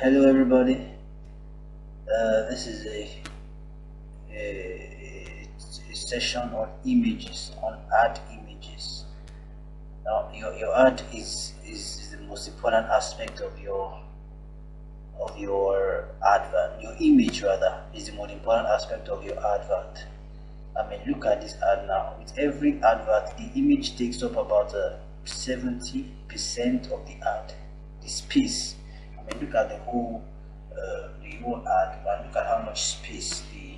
Hello everybody. This is a session on images, on ad images. Now your ad is the most important aspect of your advert. Your image rather is the most important aspect of your advert. I mean, look at this ad now. With every advert, the image takes up about 70% of the ad, the space. I mean, look at the whole ad, and look at how much space the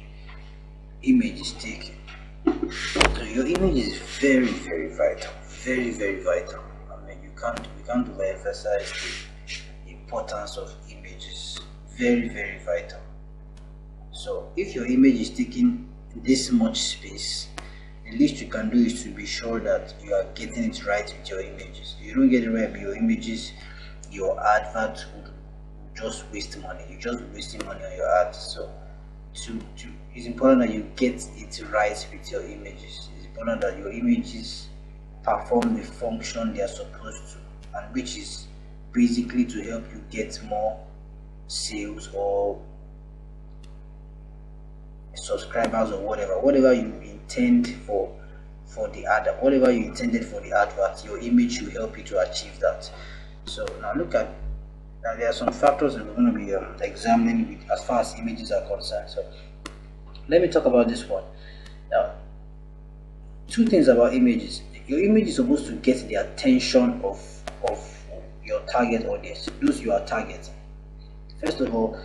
image is taking. So your image is very vital, very vital. I mean, we can't overemphasize the importance of images. Very vital. So if your image is taking this much space, the least you can do is to be sure that you are getting it right with your images. If you don't get it right with your images, your advert would just waste money. You're just wasting money on your ads. So it's important that you get it right with your images. It's important that your images perform the function they are supposed to, and which is basically to help you get more sales or subscribers or whatever you intend for the ad, whatever you intended for the advert. Your image should help you to achieve that. So now there are some factors that we're going to be examining as far as images are concerned. So let me talk about this one. Now, two things about images. Your image is supposed to get the attention of your target audience, those you are targeting. First of all,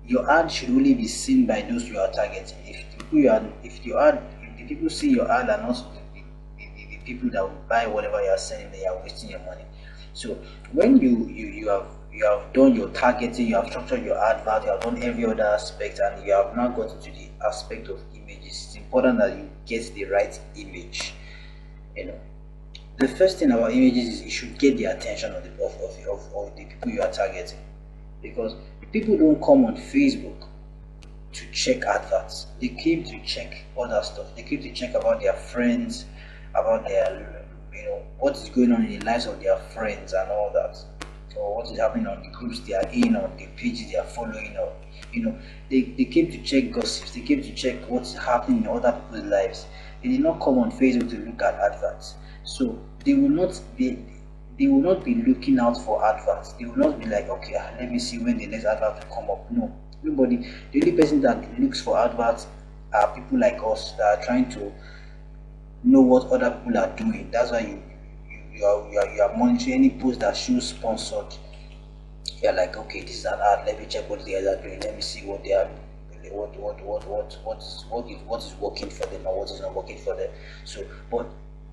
your ad should only be seen by those you are targeting. If the people see your ad and not the people that will buy whatever you are selling, they are wasting your money. So when you have done your targeting, you have structured your advert, you have done every other aspect, and you have now got into the aspect of images, it's important that you get the right image. The first thing about images is it should get the attention of the people you are targeting, because people don't come on Facebook to check adverts. They came to check other stuff. They came to check about their friends, about their what is going on in the lives of their friends and all that, or what is happening on the groups they are in, on the pages they are following, or they came to check gossips. They came to check what's happening in other people's lives. They did not come on Facebook to look at adverts. So they will not be looking out for adverts. They will not be like, okay, let me see when the next advert will come up. No, nobody. The only person that looks for adverts are people like us that are trying to know what other people are doing. That's why you are monitoring any post that shows sponsored. You're like, okay, this is an ad, let me check what the others are doing, let me see what they are, what is working for them and what is not working for them. So but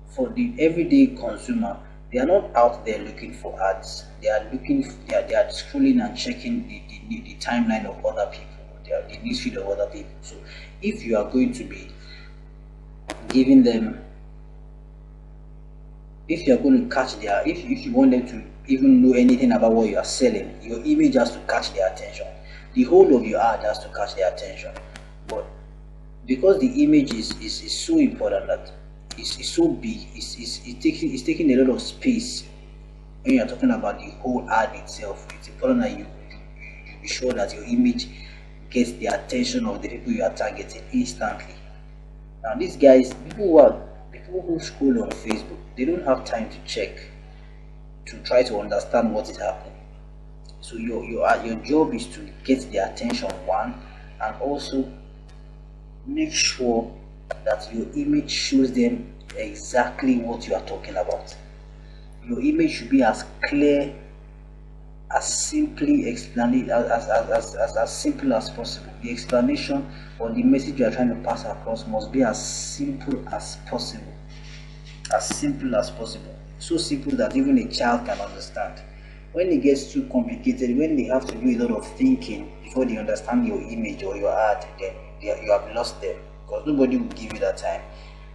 for the everyday consumer, they are not out there looking for ads. They are scrolling and checking the timeline of other people, the newsfeed of other people. So if you are going to be giving them, if you are going to catch if you want them to even know anything about what you are selling, your image has to catch their attention. The whole of your ad has to catch their attention. But because the image is so important, that it's so big, it's taking a lot of space. When you are talking about the whole ad itself, it's important that you be sure that your image gets the attention of the people you are targeting instantly. Now these guys, people who scroll on Facebook, they don't have time to check, to try to understand what is happening. So your job is to get their attention, one, and also make sure that your image shows them exactly what you are talking about. Your image should be as clear, as simply explained, as simple as possible. The explanation or the message you are trying to pass across must be as simple as possible. As simple as possible. So simple that even a child can understand. When it gets too complicated, when they have to do a lot of thinking before they understand your image or your ad, then you have lost them, because nobody will give you that time.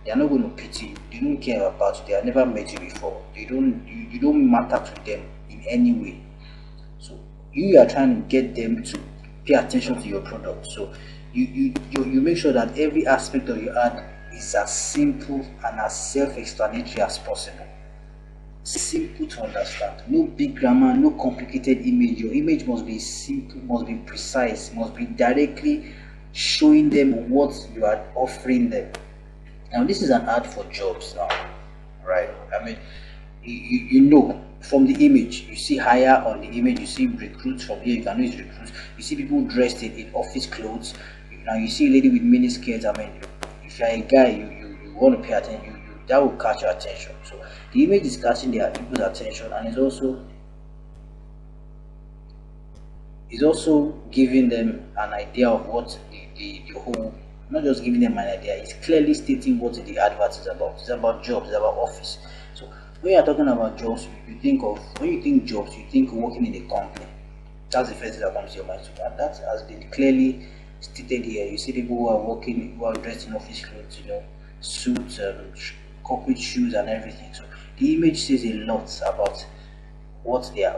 They are not going to pity you. They don't care about you. They have never met you before. You don't matter to them in any way. So you are trying to get them to pay attention to your product. So you make sure that every aspect of your ad is as simple and as self-explanatory as possible. simple to understand. No big grammar, no complicated image. Your image must be simple, must be precise, must be directly showing them what you are offering them. Now this is an ad for jobs now, right? I mean, you know from the image, you see hire on the image, you see recruits. From here you can know it's recruits. You see people dressed in office clothes. Now you see a lady with mini skirts. I mean, if you're a guy, you want to pay attention, that will catch your attention. So the image is catching their people's attention, and is also giving them an idea of what the whole, not just giving them an idea, it's clearly stating what the advert is about. It's about jobs, it's about office. So when you're talking about jobs, when you think jobs, you think working in a company. That's the first thing that comes to your mind. So, and that has been clearly stated here. You see people who are dressed in office clothes, suits, corporate shoes and everything. So the image says a lot about what they are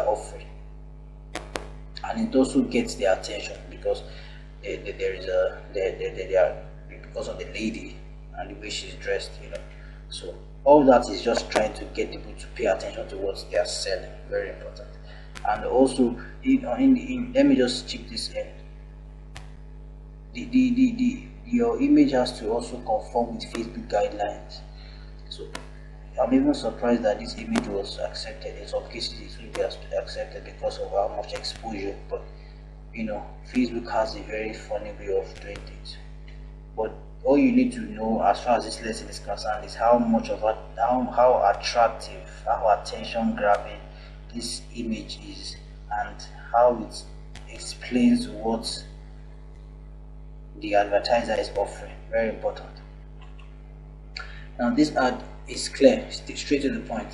offering, and it also gets their attention because they are, because of the lady and the way she's dressed. So all that is just trying to get people to pay attention to what they are selling. Very important. And also let me just check this in. Your image has to also conform with Facebook guidelines. So I'm even surprised that this image was accepted. In some cases it will be accepted because of how much exposure, but Facebook has a very funny way of doing things. But all you need to know as far as this lesson is concerned is how attractive, how attention grabbing this image is, and how it explains what the advertiser is offering. Very important. Now this ad is clear, straight to the point.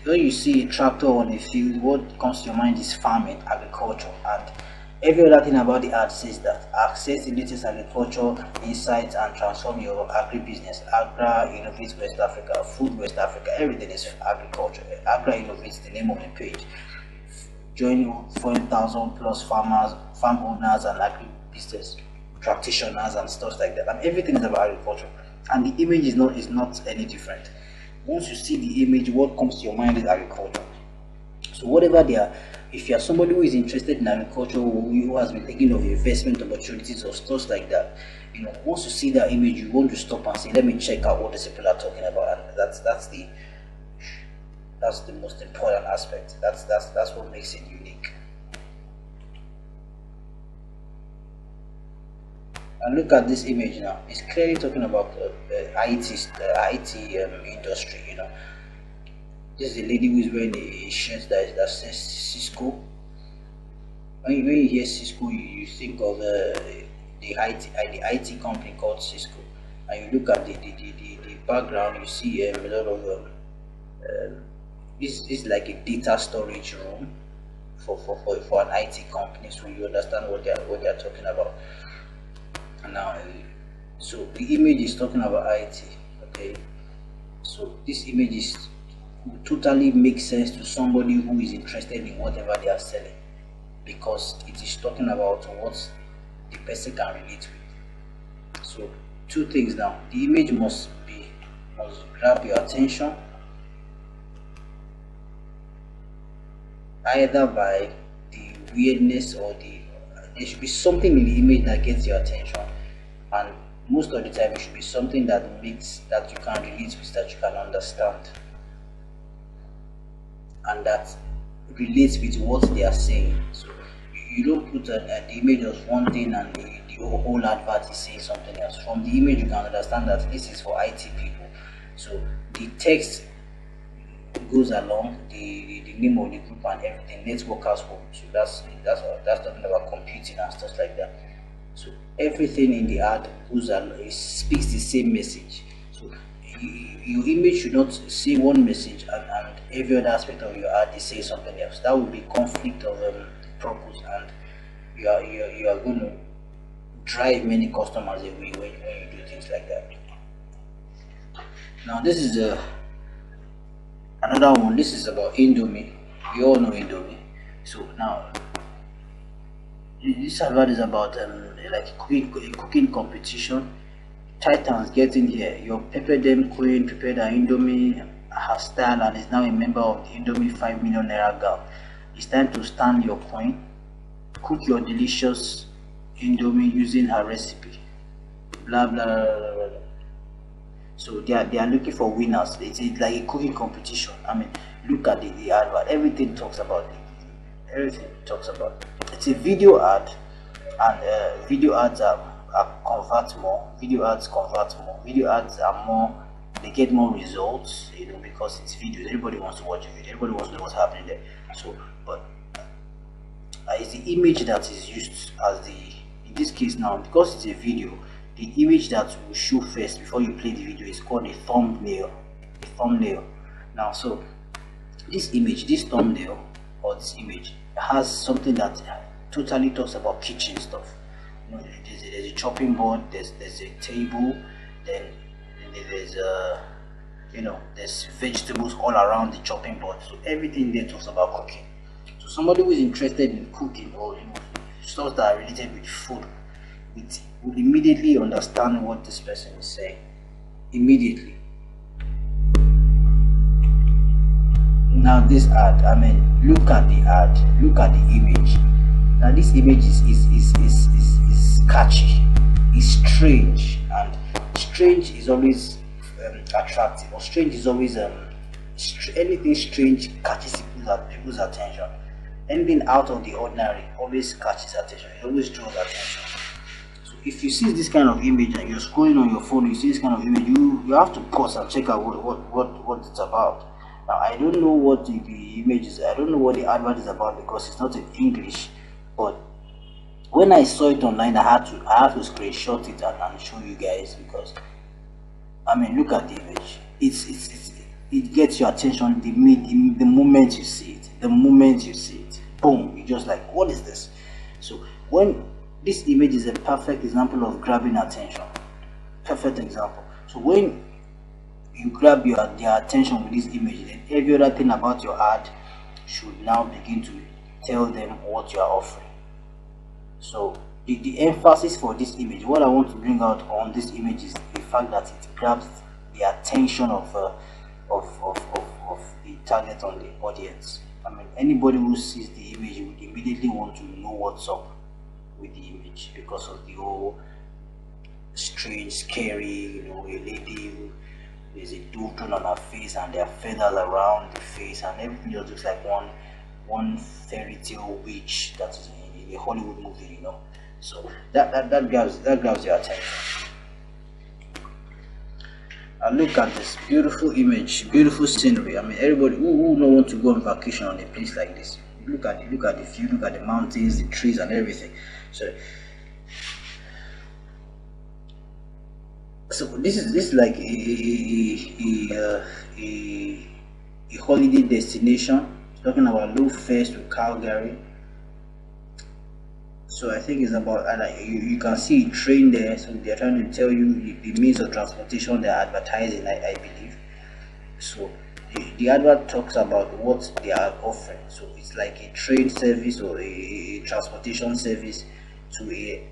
When you see a tractor on a field, what comes to your mind is farming, agriculture, and every other thing about the ad says that access the latest agriculture insights and transform your agribusiness. Agra innovates West Africa, food West Africa, everything is agriculture. Agra innovates, the name of the page. Join 4,000 plus farmers, farm owners, and agribusiness practitioners and stuff like that. And everything is about agriculture. And the image is not any different. Once you see the image, what comes to your mind is agriculture. So whatever they are, if you are somebody who is interested in agriculture, who has been thinking of investment opportunities or stuff like that, once you see that image, you want to stop and say, let me check out what these people are talking about. And that's the most important aspect. That's what makes it unique. And look at this image now. It's clearly talking about IT industry. This is a lady who is wearing a shirt that says Cisco. When you hear Cisco, you think of the IT company called Cisco. And you look at the background, you see a lot of this is like a data storage room for an IT company. So you understand what they are talking about. And now, so the image is talking about IT. Okay, so this image totally makes sense to somebody who is interested in whatever they are selling, because it is talking about what the person can relate with. So two things now: the image must grab your attention, either by the weirdness or there should be something in the image that gets your attention, and most of the time it should be something that you can relate with, that you can understand, and that relates with what they are saying. So you don't put the image of one thing and the whole advert is saying something else. From the image you can understand that this is for IT people. So the text goes along, the name of the group and everything, networkers home. So that's talking about computing and stuff like that. So everything in the ad goes along, it speaks the same message. So your image should not say one message and every other aspect of your ad is say something else. That would be conflict of purpose, and you are going to drive many customers away when you do things like that. Now this is another one. This is about Indomie. We all know Indomie. So now this advert is about like a cooking competition. Titans getting here. Your Pepper Dem Queen prepared her Indomie her style and is now a member of the Indomie 5 million naira gang. It's time to stand your coin. Cook your delicious Indomie using her recipe. Blah blah blah blah blah. So they are looking for winners. It's like a cooking competition. I mean, look at the advert. Everything talks about it. Everything talks about it. It's a video ad, and video ads convert more. Video ads convert more. Video ads are more. They get more results, you know, because it's videos. Everybody wants to watch a video. Everybody wants to know what's happening there. So, but it's the image that is used as the, in this case now, because it's a video, the image that will show first before you play the video is called a thumbnail. A thumbnail. Now, so this image, this thumbnail or this image has something that totally talks about kitchen stuff. You know, there's a chopping board, there's a table, then there's you know, there's vegetables all around the chopping board. So everything there talks about cooking. So somebody who is interested in cooking, or you know, stuff that are related with food, will immediately understand what this person is saying. Immediately. Now this ad, I mean, look at the ad, look at the image. Now this image is catchy, is strange, and strange is always attractive, or strange is always anything strange catches people's attention. Anything out of the ordinary always catches attention. It always draws attention. So if you see this kind of image and you're scrolling on your phone, you see this kind of image, you have to pause and check out what it's about. Now I don't know what the image is. I don't know what the advert is about because it's not in English. But when I saw it online, I had to screenshot it and show you guys, because I mean, look at the image. It gets your attention the moment you see it. The moment you see it, boom, you're just like, what is this? So when this image is a perfect example of grabbing attention, perfect example. So when you grab their attention with this image, then every other thing about your ad should now begin to tell them what you are offering. So the emphasis for this image, what I want to bring out on this image, is the fact that it grabs the attention of the target on the audience. I mean, anybody who sees the image would immediately want to know what's up with the image, because of the whole strange, scary, you know, a lady who, there's a dove on her face and there are feathers around the face, and everything just looks like one fairy tale witch that is in a Hollywood movie, you know. So that grabs your attention. And look at this beautiful image, beautiful scenery. I mean, everybody who don't want to go on vacation on a place like this, look at the view, look at the mountains, the trees, and everything. So this is like a holiday destination. Talking about low fares to Calgary. So I think it's about, you can see a train there. So they're trying to tell you the means of transportation they're advertising, I believe. So the advert talks about what they are offering. So it's like a train service or a transportation service to a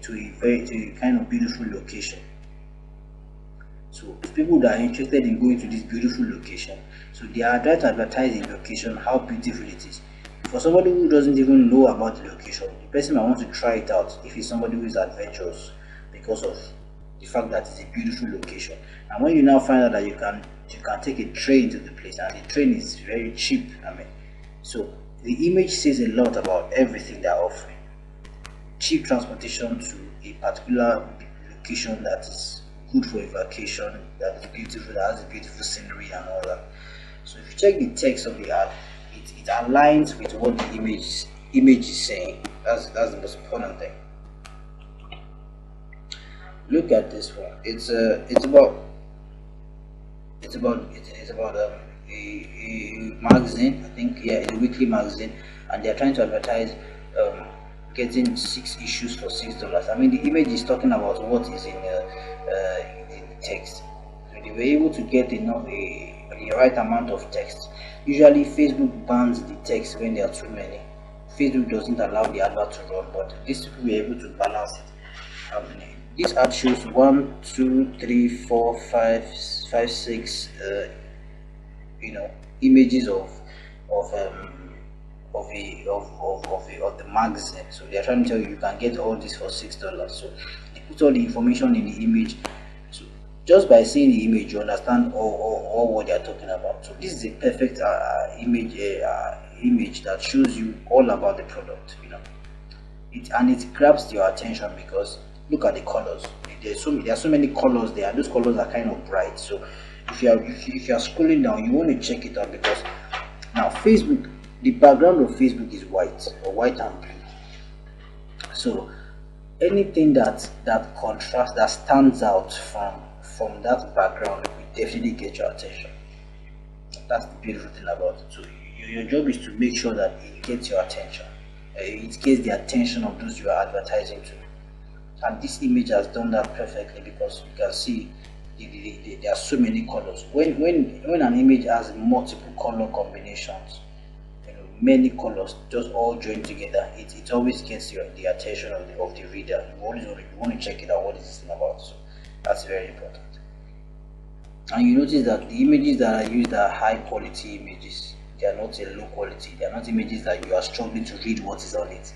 kind of beautiful location. So people that are interested in going to this beautiful location, so they are trying to advertise the location, how beautiful it is. For somebody who doesn't even know about the location, the person might want to try it out if it's somebody who is adventurous, because of the fact that it's a beautiful location. And when you now find out that you can take a train to the place, and the train is very cheap, I mean, so the image says a lot about everything they're offering. Cheap transportation to a particular location that is good for a vacation, that is beautiful, that has a beautiful scenery and all that. So if you check the text of the ad, it aligns with what the image is saying. That's the most important thing. Look at this one. It's about a magazine. I think, yeah, it's a weekly magazine, and they're trying to advertise getting 6 issues for $6. I mean, the image is talking about what is in the text. So they were able to get the right amount of text. Usually Facebook bans the text when there are too many. Facebook doesn't allow the advert to run, but these people were able to balance it. this ad shows 1, 2, 3, 4, 5, 5, 6 images of the magazine. So they are trying to tell you can get all this for $6. So they put all the information in the image. So just by seeing the image, you understand all what they are talking about. So this is a perfect image that shows you all about the product. It grabs your attention because look at the colors. There are so many colors there. Those colors are kind of bright. So if you are scrolling down, you want to check it out because now Facebook, the background of Facebook is white or white and blue. So anything that contrasts, that stands out from that background will definitely get your attention. That's the beautiful thing about it. So your job is to make sure that it gets your attention. It gets the attention of those you are advertising to. And this image has done that perfectly because you can see there are so many colors. When an image has multiple color combinations, many colors just all joined together, it always gets the attention of the reader. You want to check it out. What is this thing about? So that's very important. And you notice that the images that are used are high quality images. They are not a low quality. They are not images that you are struggling to read what is on it.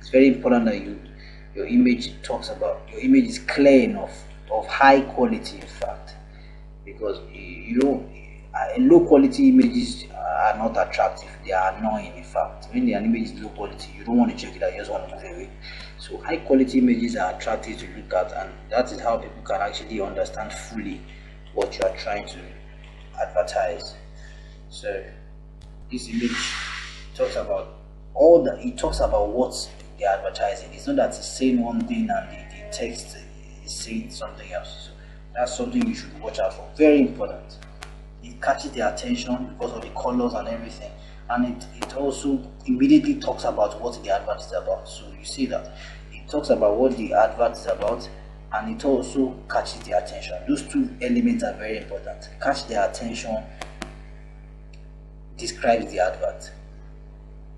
It's very important that your image is clear enough, of high quality in fact, because low quality images are not attractive. They are annoying in fact. When the image is low quality, you don't want to check it out, you just want to move away. So high quality images are attractive to look at, and that is how people can actually understand fully what you are trying to advertise. So this image talks about what they're advertising. It's not that it's saying one thing and the text is saying something else. So that's something you should watch out for. Very important. It catches their attention because of the colors and everything, and it also immediately talks about what the advert is about. So you see that it talks about what the advert is about, and it also catches their attention. Those two elements are very important. Catch their attention, describes the advert,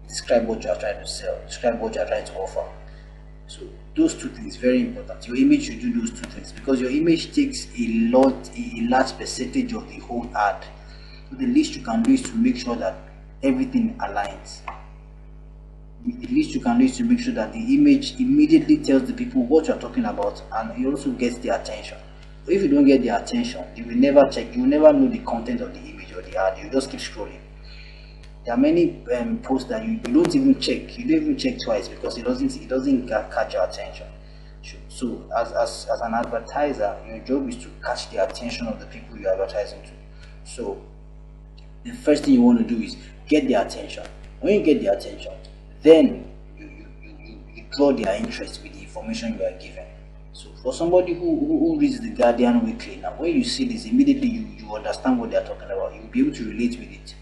describe what you are trying to sell, describe what you are trying to offer. So those two things very important. Your image should do those two things because your image takes a large percentage of the whole ad. So the least you can do is to make sure that everything aligns. The least you can do is to make sure that the image immediately tells the people what you are talking about, and it also gets their attention. So if you don't get their attention, you will never check, you will never know the content of the image or the ad. You just keep scrolling. There are many posts that you don't even check. You don't even check twice because it doesn't catch your attention. So as an advertiser, your job is to catch the attention of the people you're advertising to. So the first thing you want to do is get their attention. When you get their attention, then you draw their interest with the information you are given. So for somebody who reads the Guardian weekly, now when you see this, immediately you understand what they are talking about. You'll be able to relate with it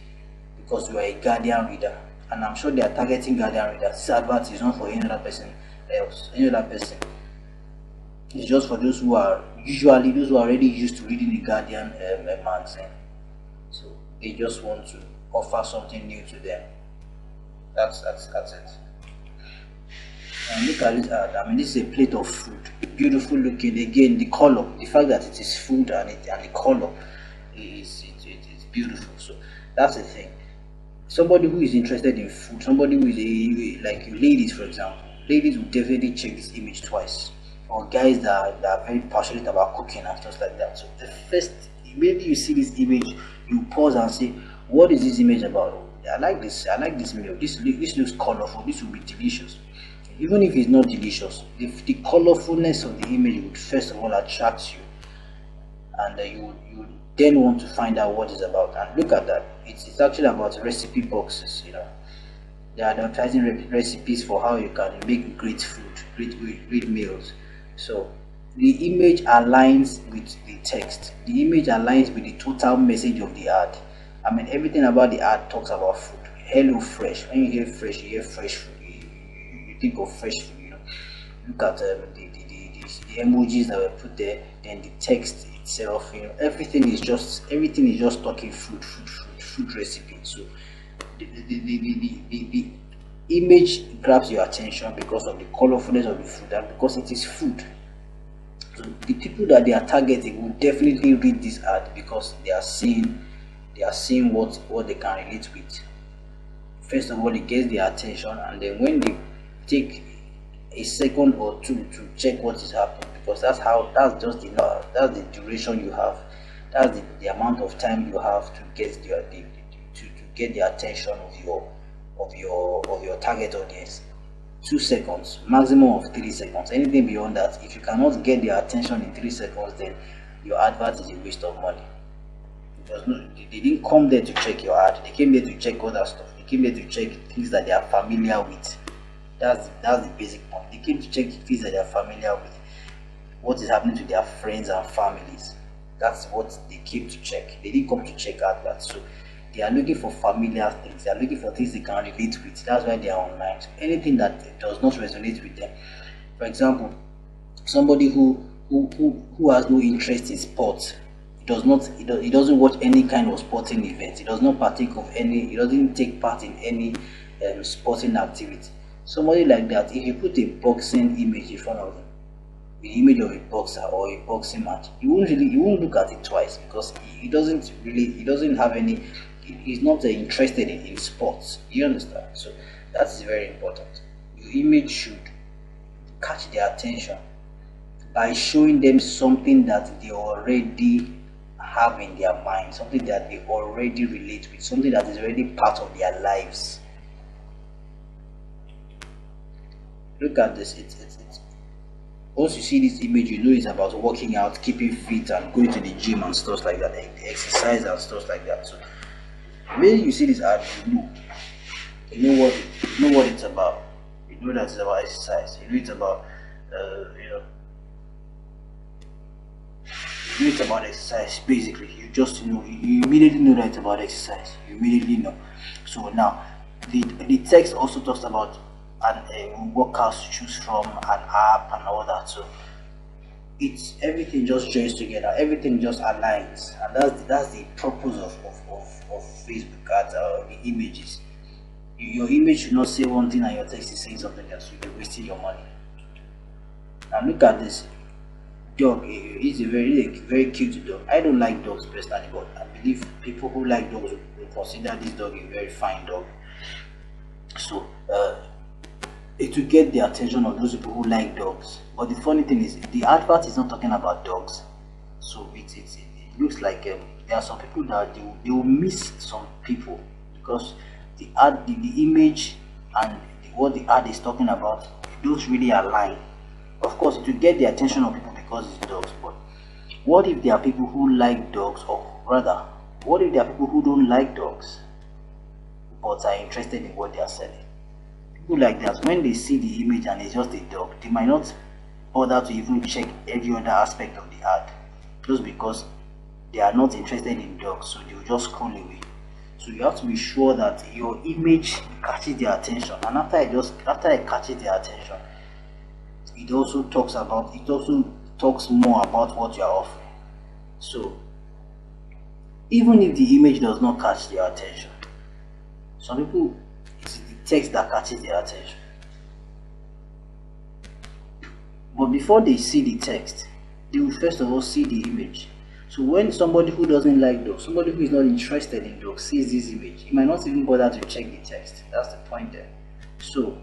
because you are a Guardian reader, and I'm sure they are targeting Guardian readers. This advert is not for any other person else, any other person. It's just for those who are already used to reading the Guardian magazine. So they just want to offer something new to them. That's it. And look at this ad. I mean, this is a plate of food, beautiful looking. Again, the color, the fact that it is food and the color is beautiful. So that's the thing. Somebody who is interested in food, somebody who is like ladies, for example, ladies will definitely check this image twice. Or guys that are very passionate about cooking and stuff like that. So the first, immediately you see this image, you pause and say, what is this image about? I like this meal. This looks colorful. This will be delicious. Even if it's not delicious, the colorfulness of the image would first of all attract you, and you would then want to find out what it's about. And look at that. It's actually about recipe boxes. They are advertising recipes for how you can make great food, great meals. So the image aligns with the text. The image aligns with the total message of the ad. I mean, everything about the ad talks about food. Hello Fresh. When you hear fresh, you hear fresh food. You think of fresh food. Look at the emojis that were put there. Then the text itself. Everything is just talking food recipe. So the image grabs your attention because of the colorfulness of the food and because it is food. So the people that they are targeting will definitely read this ad because they are seeing what they can relate with. First of all, it gets their attention, and then when they take a second or two to check what is happening, because that's just that's the duration you have, that's the amount of time you have to get to get the attention of your target audience. 2 seconds, maximum of 3 seconds. Anything beyond that, if you cannot get their attention in 3 seconds, then your advert is a waste of money. Because they didn't come there to check your ad, they came there to check other stuff. They came there to check things that they are familiar with. That's the basic point. They came to check things that they are familiar with, what is happening to their friends and families. That's what they came to check. They didn't come to check adverts. So they are looking for familiar things. They are looking for things they can relate with. That's why they are online. So anything that does not resonate with them, for example, somebody who has no interest in sports, he doesn't watch any kind of sporting event, he does not partake of any, he doesn't take part in any sporting activity. Somebody like that, if you put a boxing image in front of him, the image of a boxer or a boxing match, he won't look at it twice, because he doesn't have any, he's not interested in sports. You understand? So that is very important. Your image should catch their attention by showing them something that they already have in their mind, something that they already relate with, something that is already part of their lives. Look at this. It's once you see this image, you know it's about working out, keeping fit, and going to the gym and stuff like that, exercise and stuff like that. So when you see this ad, you know what it's about. You know that it's about exercise. You know it's about it's about exercise. Basically, you just know, you immediately know that it's about exercise. You immediately know. So now the text also talks about workouts to choose from, an app, and all that. So it's everything just joins together, everything just aligns, and that's the purpose of Facebook ads, the images. Your image should not say one thing and your text is saying something else. You'll be wasting your money. Now look at this dog. It's a very cute dog. I don't like dogs personally, but I believe people who like dogs will consider this dog a very fine dog. So it will get the attention of those people who like dogs. But the funny thing is, the advert is not talking about dogs. So it looks like there are some people that they will miss some people, because the image and what the ad is talking about don't really align. Of course, it will get the attention of people because it's dogs, but what if there are people who like dogs, or rather, what if there are people who don't like dogs but are interested in what they are selling? People like that, when they see the image and it's just a dog, they might not bother to even check every other aspect of the ad, just because they are not interested in dogs, so they'll just scroll away. So you have to be sure that your image catches their attention, and after it catches their attention, it also talks more about what you are offering. So even if the image does not catch their attention, some people, it's the text that catches their attention. But before they see the text, they will first of all see the image. So when somebody who doesn't like dogs, somebody who is not interested in dogs, sees this image, he might not even bother to check the text. That's the point there. So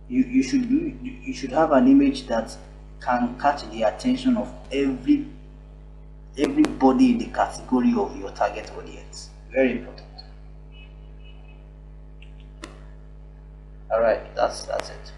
you should have an image that can catch the attention of everybody in the category of your target audience. Very important. All right, that's it.